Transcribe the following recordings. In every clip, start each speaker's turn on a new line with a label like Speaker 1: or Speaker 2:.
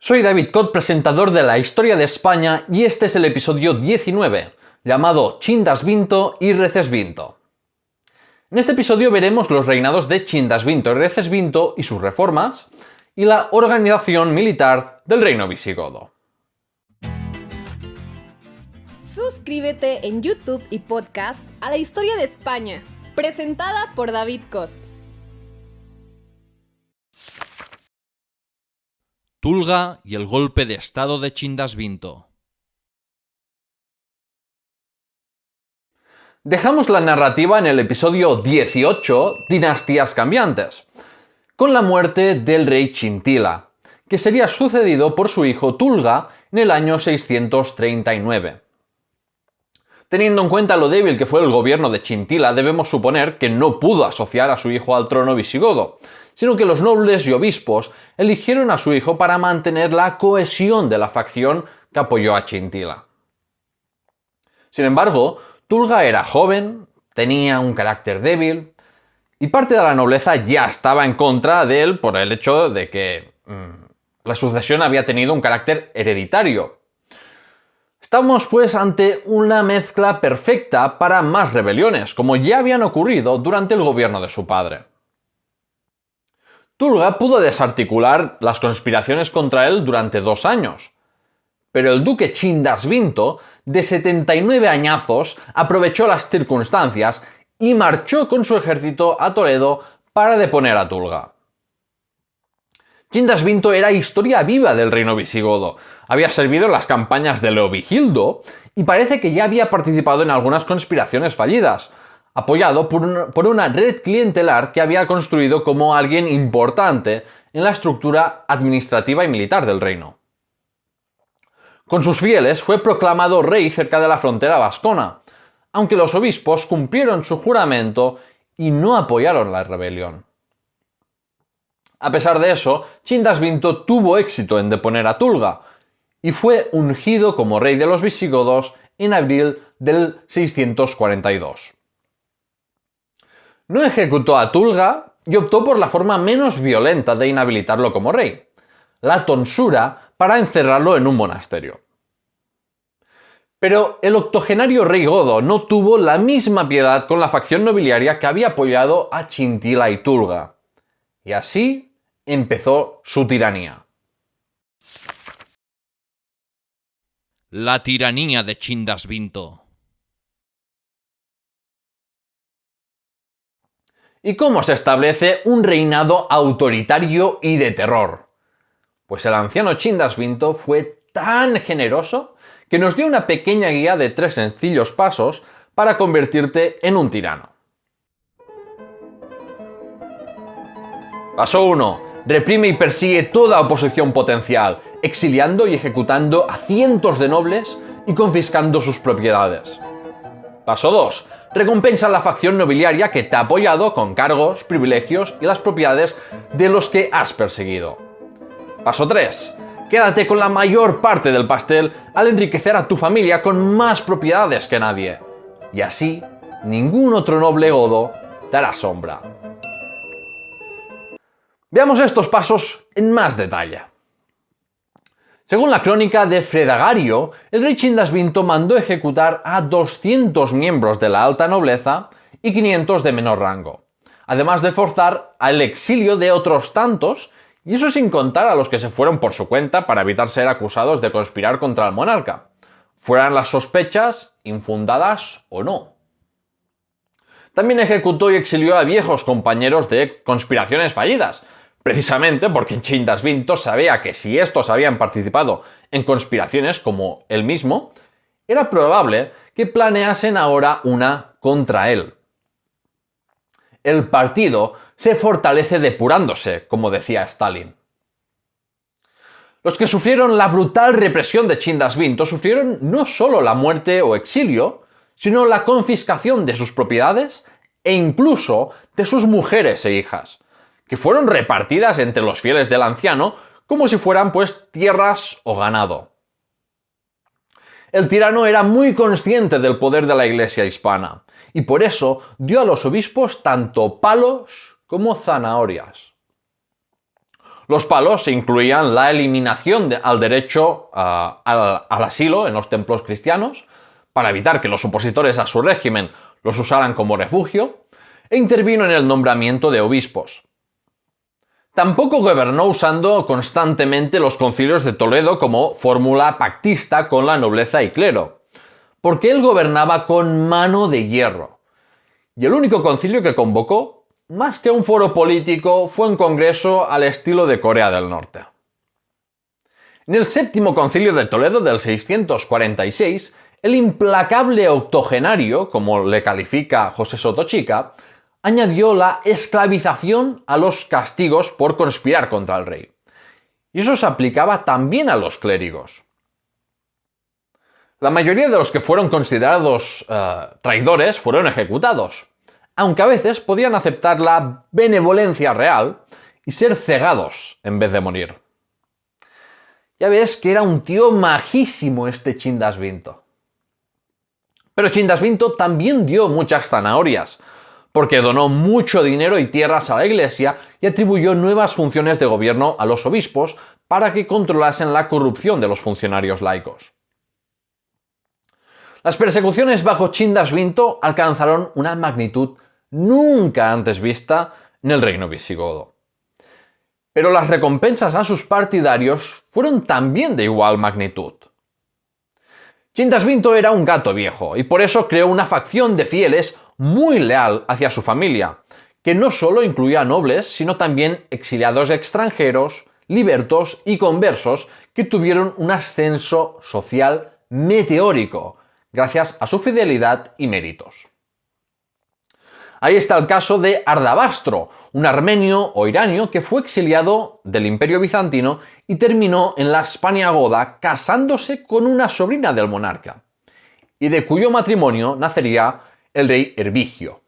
Speaker 1: Soy David Cot, presentador de La Historia de España, y este es el episodio 19, llamado Chindasvinto y Recesvinto. En este episodio veremos los reinados de Chindasvinto y Recesvinto y sus reformas, y la organización militar del reino visigodo.
Speaker 2: Suscríbete en YouTube y podcast a La Historia de España, presentada por David Cot.
Speaker 1: Tulga y el golpe de estado de Chindasvinto. Dejamos la narrativa en el episodio 18, Dinastías cambiantes, con la muerte del rey Chintila, que sería sucedido por su hijo Tulga en el año 639. Teniendo en cuenta lo débil que fue el gobierno de Chintila, debemos suponer que no pudo asociar a su hijo al trono visigodo, sino que los nobles y obispos eligieron a su hijo para mantener la cohesión de la facción que apoyó a Chintila. Sin embargo, Tulga era joven, tenía un carácter débil, y parte de la nobleza ya estaba en contra de él por el hecho de que la sucesión había tenido un carácter hereditario. Estamos pues ante una mezcla perfecta para más rebeliones, como ya habían ocurrido durante el gobierno de su padre. Tulga pudo desarticular las conspiraciones contra él durante 2 años, pero el duque Chindasvinto, de 79 añazos, aprovechó las circunstancias y marchó con su ejército a Toledo para deponer a Tulga. Chindasvinto era historia viva del reino visigodo, había servido en las campañas de Leovigildo y parece que ya había participado en algunas conspiraciones fallidas, apoyado por una red clientelar que había construido como alguien importante en la estructura administrativa y militar del reino. Con sus fieles fue proclamado rey cerca de la frontera vascona, aunque los obispos cumplieron su juramento y no apoyaron la rebelión. A pesar de eso, Chindasvinto tuvo éxito en deponer a Tulga y fue ungido como rey de los visigodos en abril del 642. No ejecutó a Tulga y optó por la forma menos violenta de inhabilitarlo como rey, la tonsura para encerrarlo en un monasterio. Pero el octogenario rey godo no tuvo la misma piedad con la facción nobiliaria que había apoyado a Chintila y Tulga, y así empezó su tiranía. La tiranía de Chindasvinto. ¿Y cómo se establece un reinado autoritario y de terror? Pues el anciano Chindasvinto fue tan generoso que nos dio una pequeña guía de 3 sencillos pasos para convertirte en un tirano. Paso 1. Reprime y persigue toda oposición potencial, exiliando y ejecutando a cientos de nobles y confiscando sus propiedades. Paso 2. Recompensa a la facción nobiliaria que te ha apoyado con cargos, privilegios y las propiedades de los que has perseguido. Paso 3. Quédate con la mayor parte del pastel al enriquecer a tu familia con más propiedades que nadie. Y así, ningún otro noble godo te hará sombra. Veamos estos pasos en más detalle. Según la crónica de Fredagario, el rey Chindasvinto mandó ejecutar a 200 miembros de la alta nobleza y 500 de menor rango, además de forzar al exilio de otros tantos, y eso sin contar a los que se fueron por su cuenta para evitar ser acusados de conspirar contra el monarca, fueran las sospechas infundadas o no. También ejecutó y exilió a viejos compañeros de conspiraciones fallidas, precisamente porque Chindasvinto sabía que si estos habían participado en conspiraciones como él mismo, era probable que planeasen ahora una contra él. El partido se fortalece depurándose, como decía Stalin. Los que sufrieron la brutal represión de Chindasvinto sufrieron no solo la muerte o exilio, sino la confiscación de sus propiedades e incluso de sus mujeres e hijas, que fueron repartidas entre los fieles del anciano como si fueran pues tierras o ganado. El tirano era muy consciente del poder de la Iglesia hispana y por eso dio a los obispos tanto palos como zanahorias. Los palos incluían la eliminación al derecho al asilo en los templos cristianos, para evitar que los opositores a su régimen los usaran como refugio, e intervino en el nombramiento de obispos. Tampoco gobernó usando constantemente los concilios de Toledo como fórmula pactista con la nobleza y clero, porque él gobernaba con mano de hierro. Y el único concilio que convocó, más que un foro político, fue un congreso al estilo de Corea del Norte. En el séptimo concilio de Toledo del 646, el implacable octogenario, como le califica José Soto Chica, añadió la esclavización a los castigos por conspirar contra el rey. Y eso se aplicaba también a los clérigos. La mayoría de los que fueron considerados traidores fueron ejecutados, aunque a veces podían aceptar la benevolencia real y ser cegados en vez de morir. Ya ves que era un tío majísimo este Chindas Vinto. Pero Chindas Vinto también dio muchas zanahorias, porque donó mucho dinero y tierras a la iglesia y atribuyó nuevas funciones de gobierno a los obispos para que controlasen la corrupción de los funcionarios laicos. Las persecuciones bajo Chindas Vinto alcanzaron una magnitud nunca antes vista en el reino visigodo. Pero las recompensas a sus partidarios fueron también de igual magnitud. Chindas Vinto era un gato viejo y por eso creó una facción de fieles muy leal hacia su familia, que no solo incluía nobles, sino también exiliados extranjeros, libertos y conversos que tuvieron un ascenso social meteórico, gracias a su fidelidad y méritos. Ahí está el caso de Ardabastro, un armenio o iranio que fue exiliado del Imperio Bizantino y terminó en la Hispania goda casándose con una sobrina del monarca, y de cuyo matrimonio nacería el rey Hervigio.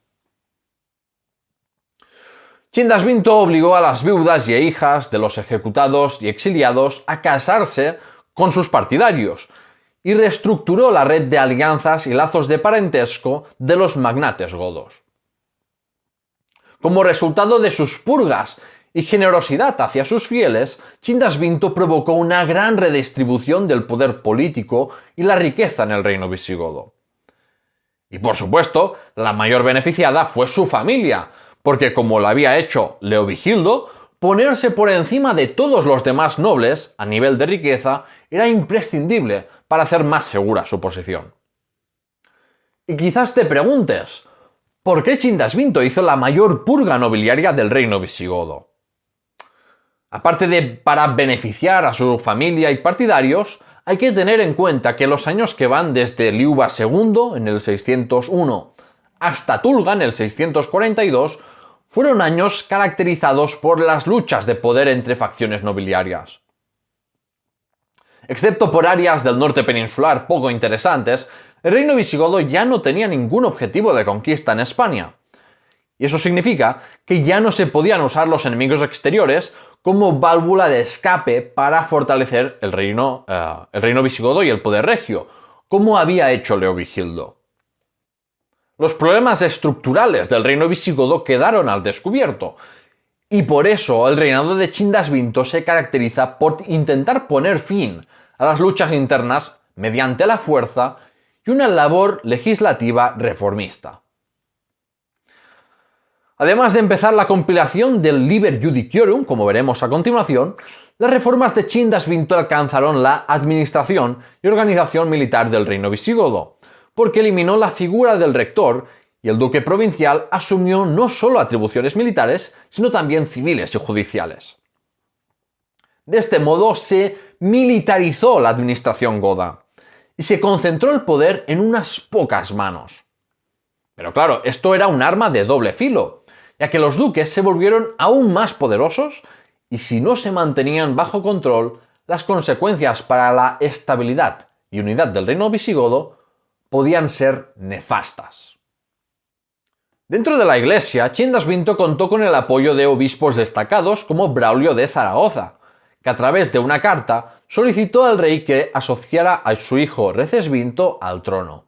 Speaker 1: Chindas Vinto obligó a las viudas y hijas de los ejecutados y exiliados a casarse con sus partidarios y reestructuró la red de alianzas y lazos de parentesco de los magnates godos. Como resultado de sus purgas y generosidad hacia sus fieles, Chindas Vinto provocó una gran redistribución del poder político y la riqueza en el reino visigodo. Y por supuesto, la mayor beneficiada fue su familia, porque como lo había hecho Leovigildo, ponerse por encima de todos los demás nobles a nivel de riqueza era imprescindible para hacer más segura su posición. Y quizás te preguntes, ¿por qué Chindas Vinto hizo la mayor purga nobiliaria del reino visigodo? Aparte de para beneficiar a su familia y partidarios, hay que tener en cuenta que los años que van desde Liuba II en el 601 hasta Tulga en el 642 fueron años caracterizados por las luchas de poder entre facciones nobiliarias. Excepto por áreas del norte peninsular poco interesantes, el reino visigodo ya no tenía ningún objetivo de conquista en España. Y eso significa que ya no se podían usar los enemigos exteriores como válvula de escape para fortalecer el reino visigodo y el poder regio, como había hecho Leovigildo. Los problemas estructurales del reino visigodo quedaron al descubierto, y por eso el reinado de Chindas Vinto se caracteriza por intentar poner fin a las luchas internas mediante la fuerza y una labor legislativa reformista. Además de empezar la compilación del Liber Judiciorum, como veremos a continuación, las reformas de Chindas Vinto alcanzaron la administración y organización militar del reino visigodo, porque eliminó la figura del rector y el duque provincial asumió no solo atribuciones militares, sino también civiles y judiciales. De este modo se militarizó la administración goda y se concentró el poder en unas pocas manos. Pero claro, esto era un arma de doble filo, ya que los duques se volvieron aún más poderosos y si no se mantenían bajo control, las consecuencias para la estabilidad y unidad del reino visigodo podían ser nefastas. Dentro de la iglesia, Chindas Vinto contó con el apoyo de obispos destacados como Braulio de Zaragoza, que a través de una carta solicitó al rey que asociara a su hijo Recesvinto al trono.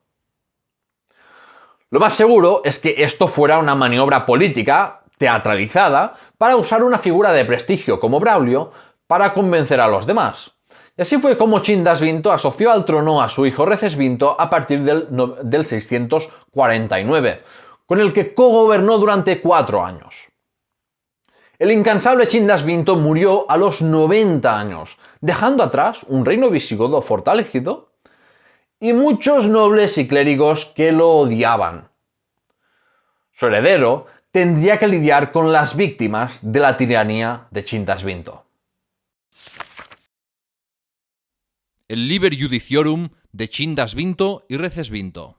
Speaker 1: Lo más seguro es que esto fuera una maniobra política teatralizada para usar una figura de prestigio como Braulio para convencer a los demás. Y así fue como Chindasvinto asoció al trono a su hijo Recesvinto a partir del 649, con el que cogobernó durante 4 años. El incansable Chindasvinto murió a los 90 años, dejando atrás un reino visigodo fortalecido y muchos nobles y clérigos que lo odiaban. Su heredero tendría que lidiar con las víctimas de la tiranía de Chindasvinto.
Speaker 3: El Liber Judiciorum de Chindasvinto y Recesvinto.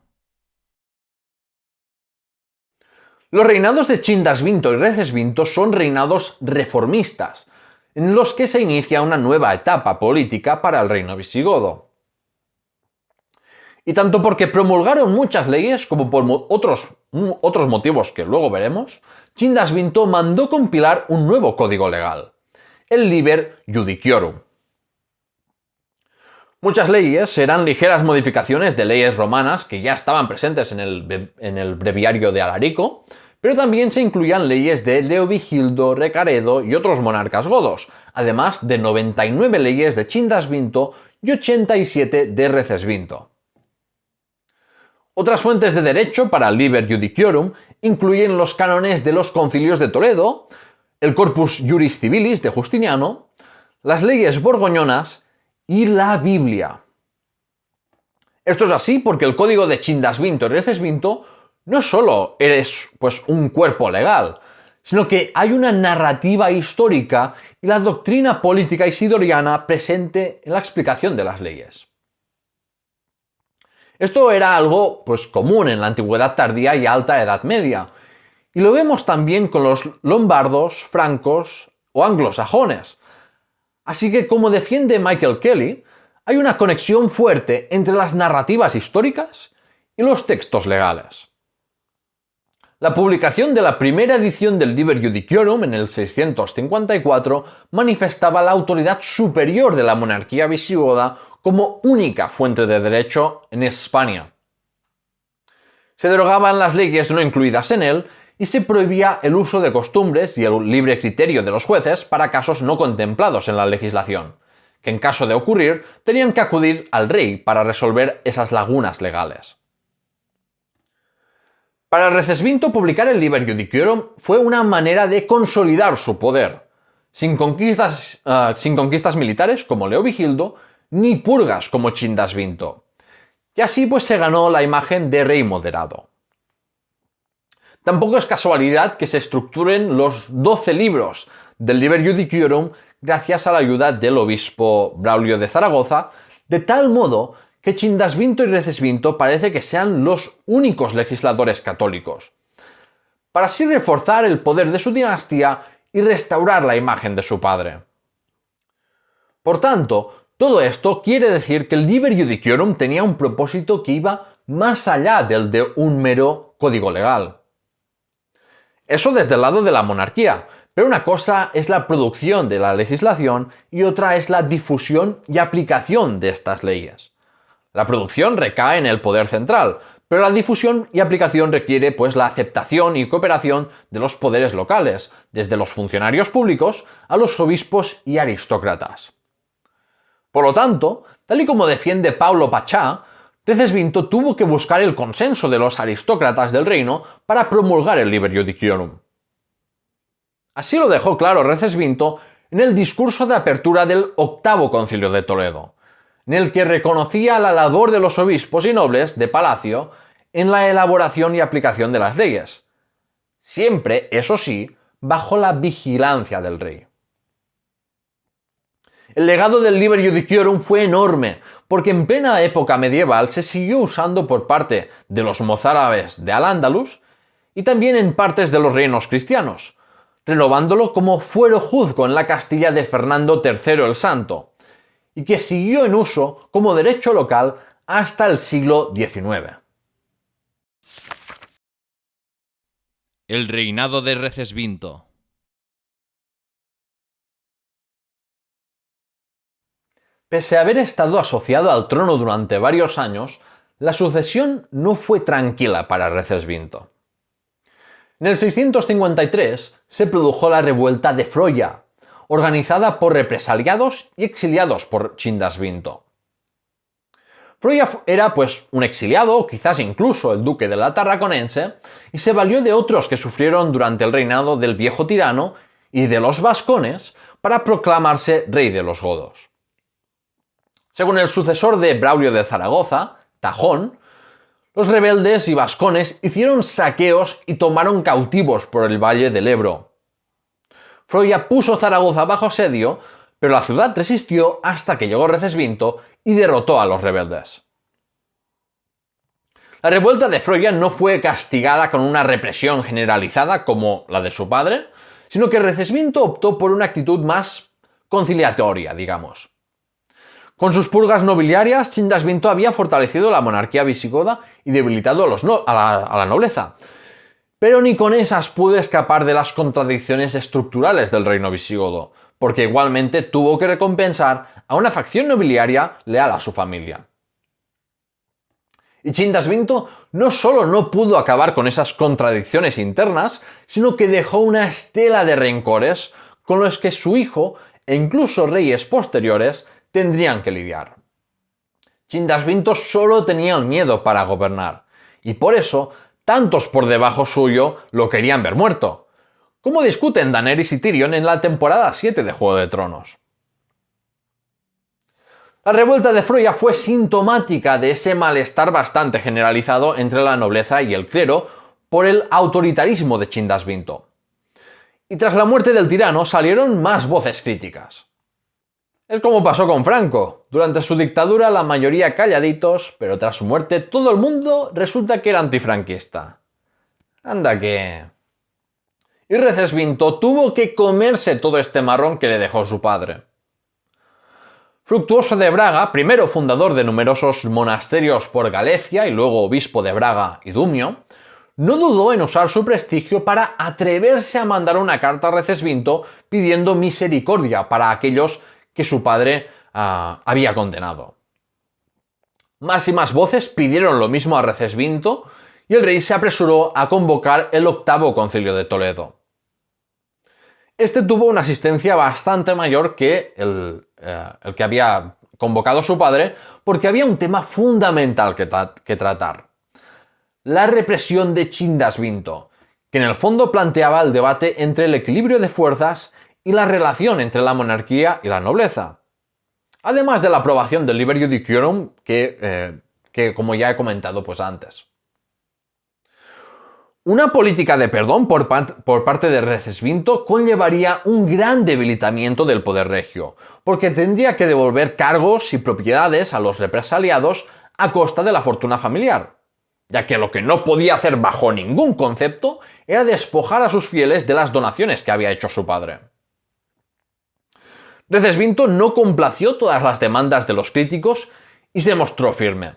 Speaker 1: Los reinados de Chindasvinto y Recesvinto son reinados reformistas, en los que se inicia una nueva etapa política para el reino visigodo. Y tanto porque promulgaron muchas leyes como por otros motivos que luego veremos, Chindasvinto mandó compilar un nuevo código legal, el Liber Judiciorum. Muchas leyes eran ligeras modificaciones de leyes romanas que ya estaban presentes en el breviario de Alarico, pero también se incluían leyes de Leovigildo, Recaredo y otros monarcas godos, además de 99 leyes de Chindasvinto y 87 de Recesvinto. Otras fuentes de derecho para el Liber Judiciorum incluyen los cánones de los concilios de Toledo, el Corpus Juris Civilis de Justiniano, las leyes borgoñonas y la Biblia. Esto es así porque el código de Chindasvinto y Recesvinto no solo es un cuerpo legal, sino que hay una narrativa histórica y la doctrina política isidoriana presente en la explicación de las leyes. Esto era algo común en la antigüedad tardía y alta Edad Media, y lo vemos también con los lombardos, francos o anglosajones. Así que, como defiende Michael Kelly, hay una conexión fuerte entre las narrativas históricas y los textos legales. La publicación de la primera edición del Liber Judiciorum en el 654 manifestaba la autoridad superior de la monarquía visigoda como única fuente de derecho en España. Se derogaban las leyes no incluidas en él y se prohibía el uso de costumbres y el libre criterio de los jueces para casos no contemplados en la legislación, que en caso de ocurrir tenían que acudir al rey para resolver esas lagunas legales. Para Recesvinto, publicar el Liber Judiciorum fue una manera de consolidar su poder, sin conquistas militares como Leovigildo, ni purgas como Chindasvinto. Y así se ganó la imagen de rey moderado. Tampoco es casualidad que se estructuren los 12 libros del Liber Judiciorum gracias a la ayuda del obispo Braulio de Zaragoza, de tal modo que Chindasvinto y Recesvinto parece que sean los únicos legisladores católicos, para así reforzar el poder de su dinastía y restaurar la imagen de su padre. Por tanto, todo esto quiere decir que el Liber Judiciorum tenía un propósito que iba más allá del de un mero código legal. Eso desde el lado de la monarquía, pero una cosa es la producción de la legislación y otra es la difusión y aplicación de estas leyes. La producción recae en el poder central, pero la difusión y aplicación requiere la aceptación y cooperación de los poderes locales, desde los funcionarios públicos a los obispos y aristócratas. Por lo tanto, tal y como defiende Paulo Pachá, Recesvinto tuvo que buscar el consenso de los aristócratas del reino para promulgar el Liber Judiciorum. Así lo dejó claro Recesvinto en el discurso de apertura del octavo concilio de Toledo, en el que reconocía la labor de los obispos y nobles de palacio en la elaboración y aplicación de las leyes, siempre, eso sí, bajo la vigilancia del rey. El legado del Liber Judiciorum fue enorme, porque en plena época medieval se siguió usando por parte de los mozárabes de Al-Ándalus y también en partes de los reinos cristianos, renovándolo como fuero juzgo en la Castilla de Fernando III el Santo, y que siguió en uso como derecho local hasta el siglo XIX.
Speaker 3: El reinado de Recesvinto.
Speaker 1: Pese a haber estado asociado al trono durante varios años, la sucesión no fue tranquila para Recesvinto. En el 653 se produjo la revuelta de Froya, organizada por represaliados y exiliados por Chindasvinto. Froya era pues un exiliado, quizás incluso el duque de la Tarraconense, y se valió de otros que sufrieron durante el reinado del viejo tirano y de los vascones para proclamarse rey de los godos. Según el sucesor de Braulio de Zaragoza, Tajón, los rebeldes y vascones hicieron saqueos y tomaron cautivos por el valle del Ebro. Froya puso Zaragoza bajo asedio, pero la ciudad resistió hasta que llegó Recesvinto y derrotó a los rebeldes. La revuelta de Froya no fue castigada con una represión generalizada como la de su padre, sino que Recesvinto optó por una actitud más conciliatoria, digamos. Con sus purgas nobiliarias, Chindasvinto había fortalecido la monarquía visigoda y debilitado a la nobleza. Pero ni con esas pudo escapar de las contradicciones estructurales del reino visigodo, porque igualmente tuvo que recompensar a una facción nobiliaria leal a su familia. Y Chindasvinto no solo no pudo acabar con esas contradicciones internas, sino que dejó una estela de rencores con los que su hijo e incluso reyes posteriores tendrían que lidiar. Chindasvinto solo tenía el miedo para gobernar, y por eso tantos por debajo suyo lo querían ver muerto, como discuten Daenerys y Tyrion en la temporada 7 de Juego de Tronos. La revuelta de Froya fue sintomática de ese malestar bastante generalizado entre la nobleza y el clero por el autoritarismo de Chindasvinto. Y tras la muerte del tirano salieron más voces críticas. Es como pasó con Franco. Durante su dictadura la mayoría calladitos, pero tras su muerte todo el mundo resulta que era antifranquista. Anda que... Y Recesvinto tuvo que comerse todo este marrón que le dejó su padre. Fructuoso de Braga, primero fundador de numerosos monasterios por Galicia y luego obispo de Braga y Dumio, no dudó en usar su prestigio para atreverse a mandar una carta a Recesvinto pidiendo misericordia para aquellos que su padre había condenado. Más y más voces pidieron lo mismo a Recesvinto y el rey se apresuró a convocar el octavo concilio de Toledo. Este tuvo una asistencia bastante mayor que el que había convocado su padre, porque había un tema fundamental que tratar: la represión de Chindasvinto, que en el fondo planteaba el debate entre el equilibrio de fuerzas y la relación entre la monarquía y la nobleza, además de la aprobación del Liber Judiciorum que como ya he comentado pues antes. Una política de perdón por parte de Recesvinto conllevaría un gran debilitamiento del poder regio, porque tendría que devolver cargos y propiedades a los represaliados a costa de la fortuna familiar, ya que lo que no podía hacer bajo ningún concepto era despojar a sus fieles de las donaciones que había hecho su padre. Recesvinto no complació todas las demandas de los críticos y se mostró firme.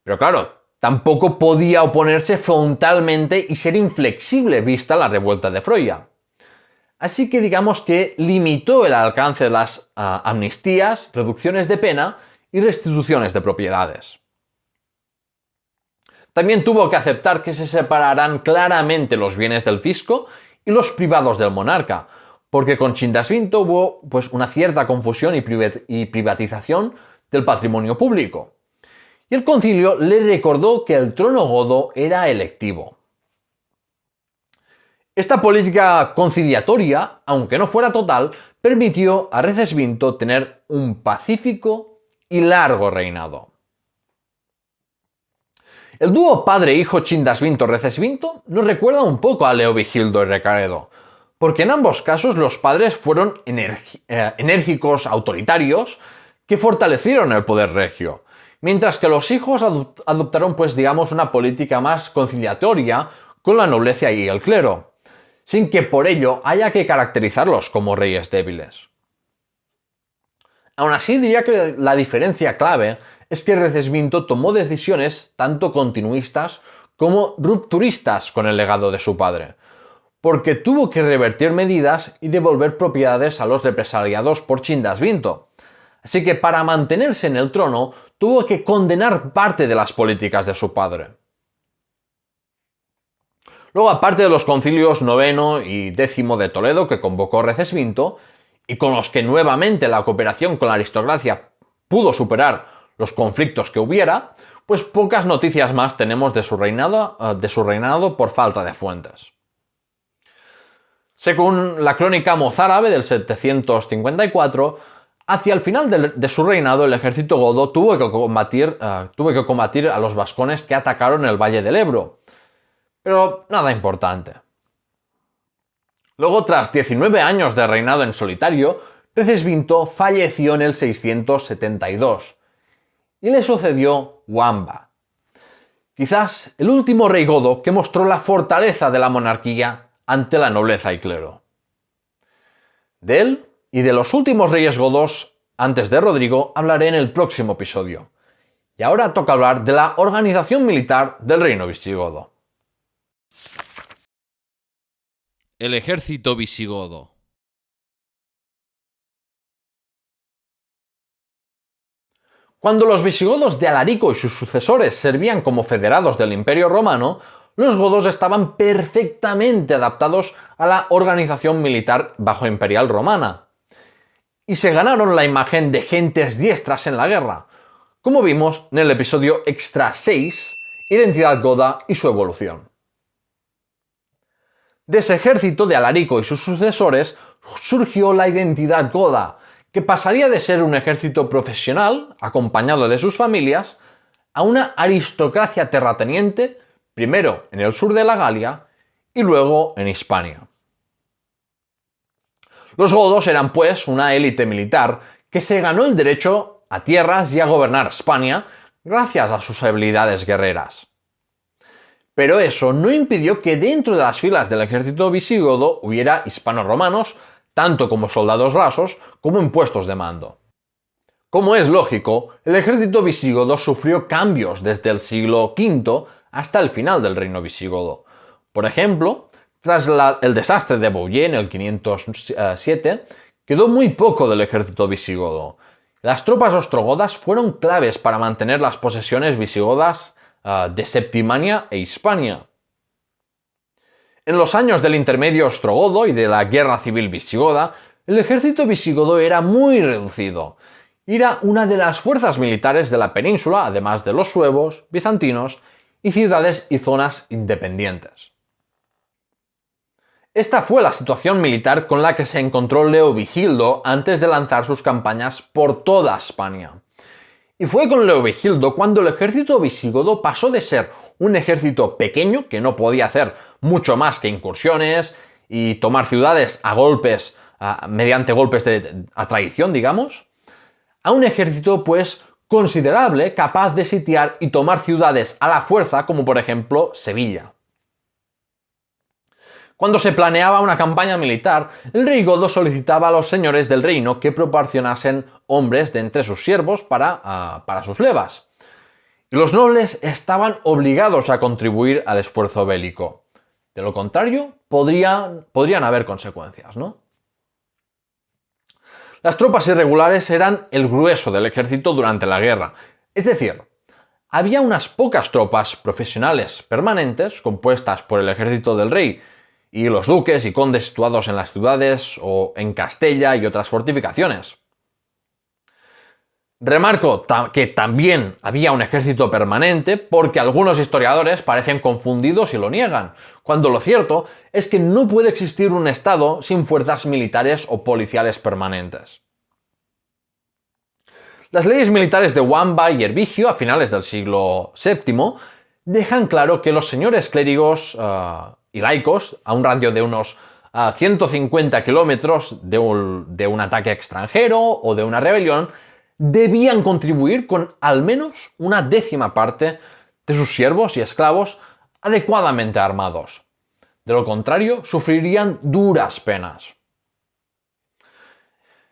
Speaker 1: Pero claro, tampoco podía oponerse frontalmente y ser inflexible vista la revuelta de Froya. Así que digamos que limitó el alcance de las amnistías, reducciones de pena y restituciones de propiedades. También tuvo que aceptar que se separaran claramente los bienes del fisco y los privados del monarca, porque con Chindasvinto hubo pues una cierta confusión y privatización del patrimonio público. Y el concilio le recordó que el trono godo era electivo. Esta política conciliatoria, aunque no fuera total, permitió a Recesvinto tener un pacífico y largo reinado. El dúo padre-hijo Chindasvinto-Recesvinto nos recuerda un poco a Leovigildo y Recaredo, porque en ambos casos los padres fueron enérgicos, autoritarios, que fortalecieron el poder regio, mientras que los hijos adoptaron, pues digamos, una política más conciliatoria con la nobleza y el clero, sin que por ello haya que caracterizarlos como reyes débiles. Aún así, diría que la diferencia clave es que Recesvinto tomó decisiones tanto continuistas como rupturistas con el legado de su padre, porque tuvo que revertir medidas y devolver propiedades a los represaliados por Chindasvinto. Así que para mantenerse en el trono tuvo que condenar parte de las políticas de su padre. Luego, aparte de los concilios noveno y décimo de Toledo que convocó Recesvinto, y con los que nuevamente la cooperación con la aristocracia pudo superar los conflictos que hubiera, pues pocas noticias más tenemos de su reinado por falta de fuentes. Según la crónica mozárabe del 754, hacia el final de su reinado el ejército godo tuvo que combatir a los vascones que atacaron el valle del Ebro, pero nada importante. Luego, tras 19 años de reinado en solitario, Recesvinto falleció en el 672 y le sucedió Wamba, quizás el último rey godo que mostró la fortaleza de la monarquía ante la nobleza y clero. De él y de los últimos reyes godos antes de Rodrigo hablaré en el próximo episodio. Y ahora toca hablar de la organización militar del reino visigodo.
Speaker 3: El ejército visigodo.
Speaker 1: Cuando los visigodos de Alarico y sus sucesores servían como federados del Imperio Romano, los godos estaban perfectamente adaptados a la organización militar bajo imperial romana y se ganaron la imagen de gentes diestras en la guerra, como vimos en el episodio Extra 6, Identidad goda y su evolución. De ese ejército de Alarico y sus sucesores surgió la identidad goda, que pasaría de ser un ejército profesional, acompañado de sus familias, a una aristocracia terrateniente, primero en el sur de la Galia y luego en Hispania. Los godos eran pues una élite militar que se ganó el derecho a tierras y a gobernar España gracias a sus habilidades guerreras. Pero eso no impidió que dentro de las filas del ejército visigodo hubiera hispanos-romanos, tanto como soldados rasos como en puestos de mando. Como es lógico, el ejército visigodo sufrió cambios desde el siglo V hasta el final del reino visigodo. Por ejemplo, tras el desastre de Bouillé en el 507, quedó muy poco del ejército visigodo. Las tropas ostrogodas fueron claves para mantener las posesiones visigodas de Septimania e Hispania. En los años del intermedio ostrogodo y de la guerra civil visigoda, el ejército visigodo era muy reducido. Era una de las fuerzas militares de la península, además de los suevos, bizantinos y ciudades y zonas independientes. Esta fue la situación militar con la que se encontró Leovigildo antes de lanzar sus campañas por toda España. Y fue con Leovigildo cuando el ejército visigodo pasó de ser un ejército pequeño, que no podía hacer mucho más que incursiones y tomar ciudades a golpes, mediante golpes a traición, digamos, a un ejército pues considerable, capaz de sitiar y tomar ciudades a la fuerza, como por ejemplo Sevilla. Cuando se planeaba una campaña militar, el rey godo solicitaba a los señores del reino que proporcionasen hombres de entre sus siervos para sus levas. Y los nobles estaban obligados a contribuir al esfuerzo bélico. De lo contrario, podrían haber consecuencias, ¿no? Las tropas irregulares eran el grueso del ejército durante la guerra. Es decir, había unas pocas tropas profesionales permanentes compuestas por el ejército del rey y los duques y condes situados en las ciudades o en Castella y otras fortificaciones. Remarco que también había un ejército permanente porque algunos historiadores parecen confundidos y lo niegan, cuando lo cierto es que no puede existir un estado sin fuerzas militares o policiales permanentes. Las leyes militares de Wamba y Hervigio a finales del siglo VII dejan claro que los señores clérigos y laicos, a un radio de unos 150 kilómetros de un ataque extranjero o de una rebelión, debían contribuir con al menos una décima parte de sus siervos y esclavos adecuadamente armados. De lo contrario, sufrirían duras penas.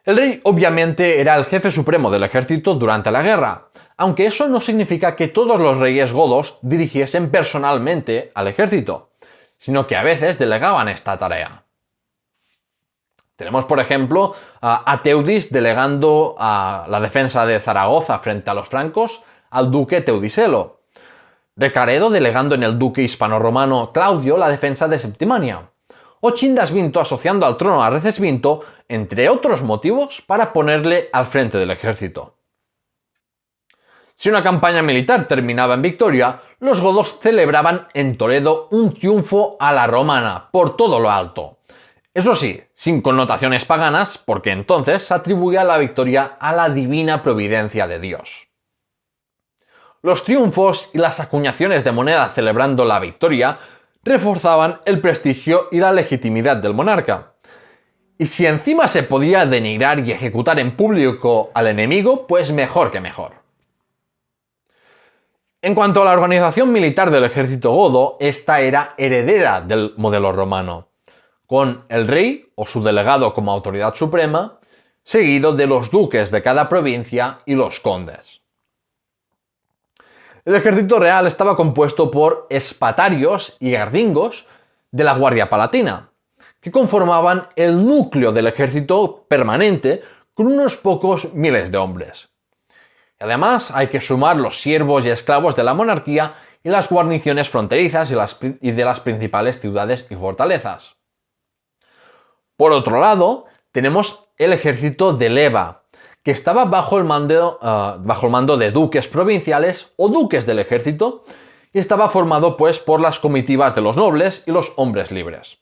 Speaker 1: El rey obviamente era el jefe supremo del ejército durante la guerra, aunque eso no significa que todos los reyes godos dirigiesen personalmente al ejército, sino que a veces delegaban esta tarea. Tenemos, por ejemplo, a Teudis delegando a la defensa de Zaragoza frente a los francos al duque Teudiselo. Recaredo delegando en el duque hispano-romano Claudio la defensa de Septimania, o Chindasvinto asociando al trono a Recesvinto, entre otros motivos, para ponerle al frente del ejército. Si una campaña militar terminaba en victoria, los godos celebraban en Toledo un triunfo a la romana, por todo lo alto. Eso sí, sin connotaciones paganas, porque entonces se atribuía la victoria a la divina providencia de Dios. Los triunfos y las acuñaciones de moneda celebrando la victoria reforzaban el prestigio y la legitimidad del monarca. Y si encima se podía denigrar y ejecutar en público al enemigo, pues mejor que mejor. En cuanto a la organización militar del ejército godo, esta era heredera del modelo romano, con el rey o su delegado como autoridad suprema, seguido de los duques de cada provincia y los condes. El ejército real estaba compuesto por espatarios y gardingos de la Guardia Palatina, que conformaban el núcleo del ejército permanente con unos pocos miles de hombres. Además, hay que sumar los siervos y esclavos de la monarquía y las guarniciones fronterizas y de las principales ciudades y fortalezas. Por otro lado, tenemos el ejército de leva, que estaba bajo el mando de duques provinciales o duques del ejército, y estaba formado pues por las comitivas de los nobles y los hombres libres.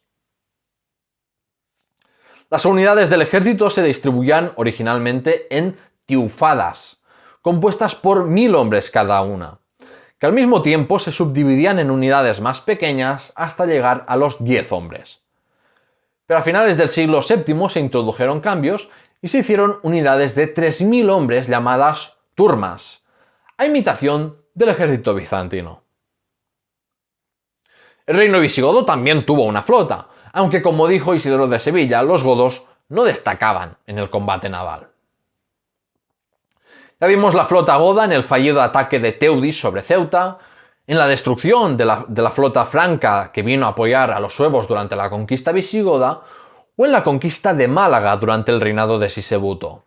Speaker 1: Las unidades del ejército se distribuían originalmente en tiufadas, compuestas por 1000 hombres cada una, que al mismo tiempo se subdividían en unidades más pequeñas hasta llegar a los 10 hombres. Pero a finales del siglo VII se introdujeron cambios y se hicieron unidades de 3000 hombres llamadas turmas, a imitación del ejército bizantino. El reino visigodo también tuvo una flota, aunque como dijo Isidoro de Sevilla, los godos no destacaban en el combate naval. Ya vimos la flota goda en el fallido ataque de Teudis sobre Ceuta, en la destrucción de la flota franca que vino a apoyar a los suevos durante la conquista visigoda, o en la conquista de Málaga durante el reinado de Sisebuto.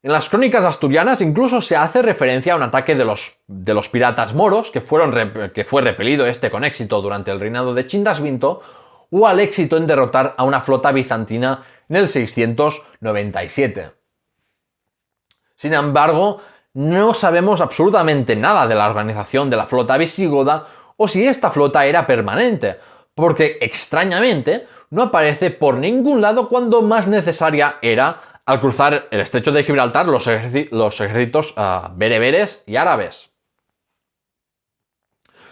Speaker 1: En las crónicas asturianas incluso se hace referencia a un ataque de los piratas moros, que fue repelido con éxito durante el reinado de Chindasvinto, o al éxito en derrotar a una flota bizantina en el 697. Sin embargo, no sabemos absolutamente nada de la organización de la flota visigoda o si esta flota era permanente, porque extrañamente no aparece por ningún lado cuando más necesaria era al cruzar el estrecho de Gibraltar los ejércitos bereberes y árabes.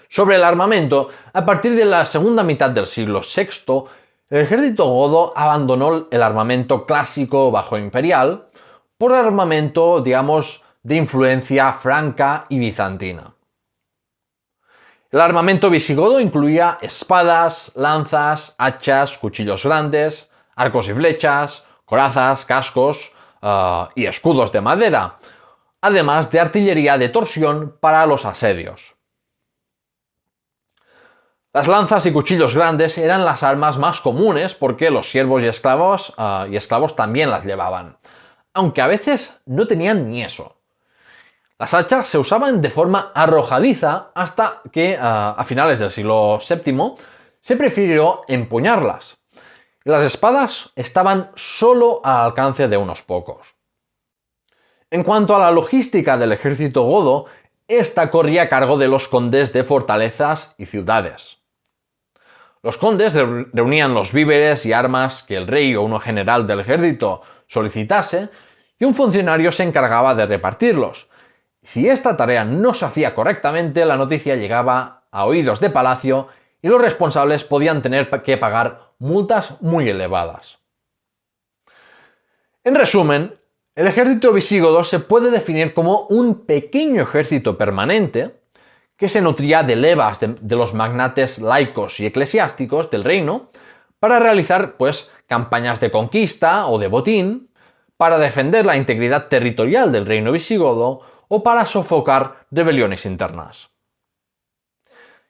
Speaker 1: Sobre el armamento, a partir de la segunda mitad del siglo VI, el ejército godo abandonó el armamento clásico bajo imperial por armamento, digamos, de influencia franca y bizantina. El armamento visigodo incluía espadas, lanzas, hachas, cuchillos grandes, arcos y flechas, corazas, cascos y escudos de madera, además de artillería de torsión para los asedios. Las lanzas y cuchillos grandes eran las armas más comunes porque los siervos y esclavos también las llevaban, aunque a veces no tenían ni eso. Las hachas se usaban de forma arrojadiza hasta que a finales del siglo VII se prefirió empuñarlas. Las espadas estaban solo al alcance de unos pocos. En cuanto a la logística del ejército godo, esta corría a cargo de los condes de fortalezas y ciudades. Los condes reunían los víveres y armas que el rey o uno general del ejército solicitase y un funcionario se encargaba de repartirlos. Si esta tarea no se hacía correctamente, la noticia llegaba a oídos de palacio y los responsables podían tener que pagar multas muy elevadas. En resumen, el ejército visigodo se puede definir como un pequeño ejército permanente que se nutría de levas de los magnates laicos y eclesiásticos del reino para realizar campañas de conquista o de botín, para defender la integridad territorial del reino visigodo o para sofocar rebeliones internas.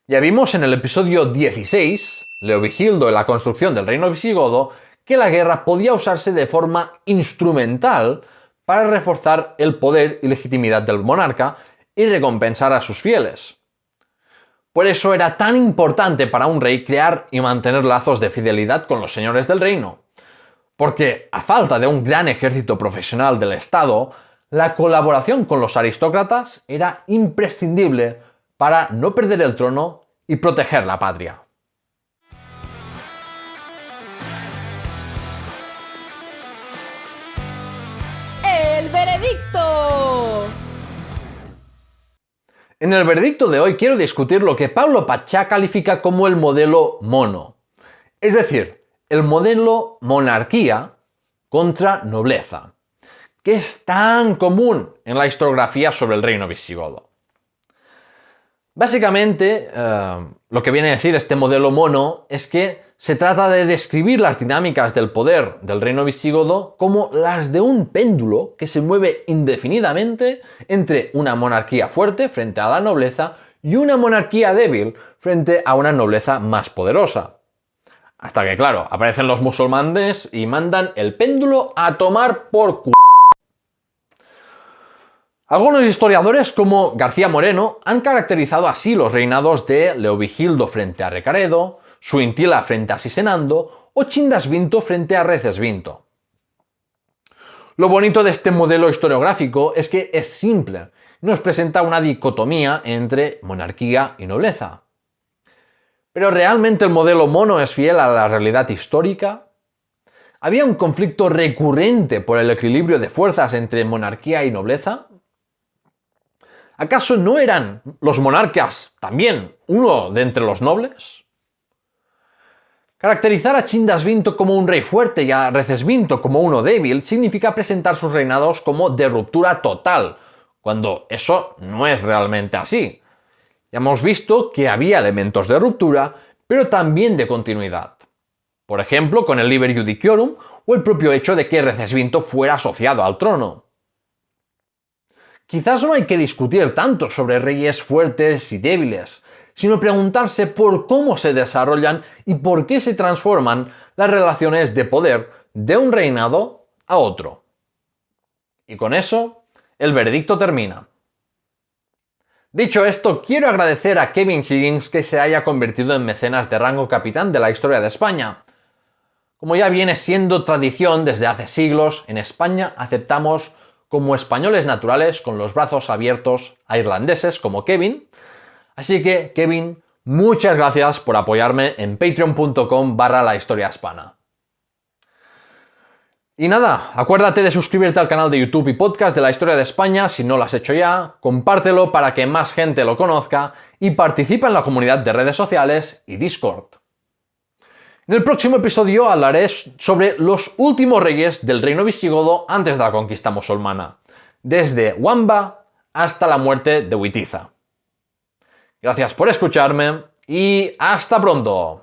Speaker 1: Ya vimos en el episodio 16, Leovigildo y la construcción del reino visigodo, que la guerra podía usarse de forma instrumental para reforzar el poder y legitimidad del monarca y recompensar a sus fieles. Por eso era tan importante para un rey crear y mantener lazos de fidelidad con los señores del reino, porque a falta de un gran ejército profesional del Estado, la colaboración con los aristócratas era imprescindible para no perder el trono y proteger la patria.
Speaker 2: ¡El veredicto!
Speaker 1: En el veredicto de hoy quiero discutir lo que Pablo Pachá califica como el modelo mono, es decir, el modelo monarquía contra nobleza, que es tan común en la historiografía sobre el reino visigodo. Básicamente, lo que viene a decir este modelo mono es que se trata de describir las dinámicas del poder del reino visigodo como las de un péndulo que se mueve indefinidamente entre una monarquía fuerte frente a la nobleza y una monarquía débil frente a una nobleza más poderosa. Hasta que, claro, aparecen los musulmanes y mandan el péndulo a tomar por culo. Algunos historiadores, como García Moreno, han caracterizado así los reinados de Leovigildo frente a Recaredo, Suintila frente a Sisenando o Chindasvinto frente a Recesvinto. Lo bonito de este modelo historiográfico es que es simple, nos presenta una dicotomía entre monarquía y nobleza. ¿Pero realmente el modelo mono es fiel a la realidad histórica? ¿Había un conflicto recurrente por el equilibrio de fuerzas entre monarquía y nobleza? ¿Acaso no eran los monarcas también uno de entre los nobles? Caracterizar a Chindasvinto como un rey fuerte y a Recesvinto como uno débil significa presentar sus reinados como de ruptura total, cuando eso no es realmente así. Ya hemos visto que había elementos de ruptura, pero también de continuidad. Por ejemplo, con el Liber Judiciorum o el propio hecho de que Recesvinto fuera asociado al trono. Quizás no hay que discutir tanto sobre reyes fuertes y débiles, sino preguntarse por cómo se desarrollan y por qué se transforman las relaciones de poder de un reinado a otro. Y con eso, el veredicto termina. Dicho esto, quiero agradecer a Kevin Higgins que se haya convertido en mecenas de rango capitán de la historia de España. Como ya viene siendo tradición desde hace siglos, en España aceptamos como españoles naturales con los brazos abiertos a irlandeses como Kevin. Así que, Kevin, muchas gracias por apoyarme en patreon.com/lahistoriahispana. Y nada, acuérdate de suscribirte al canal de YouTube y podcast de la historia de España si no lo has hecho ya, compártelo para que más gente lo conozca y participa en la comunidad de redes sociales y Discord. En el próximo episodio hablaré sobre los últimos reyes del reino visigodo antes de la conquista musulmana, desde Wamba hasta la muerte de Witiza. Gracias por escucharme y hasta pronto.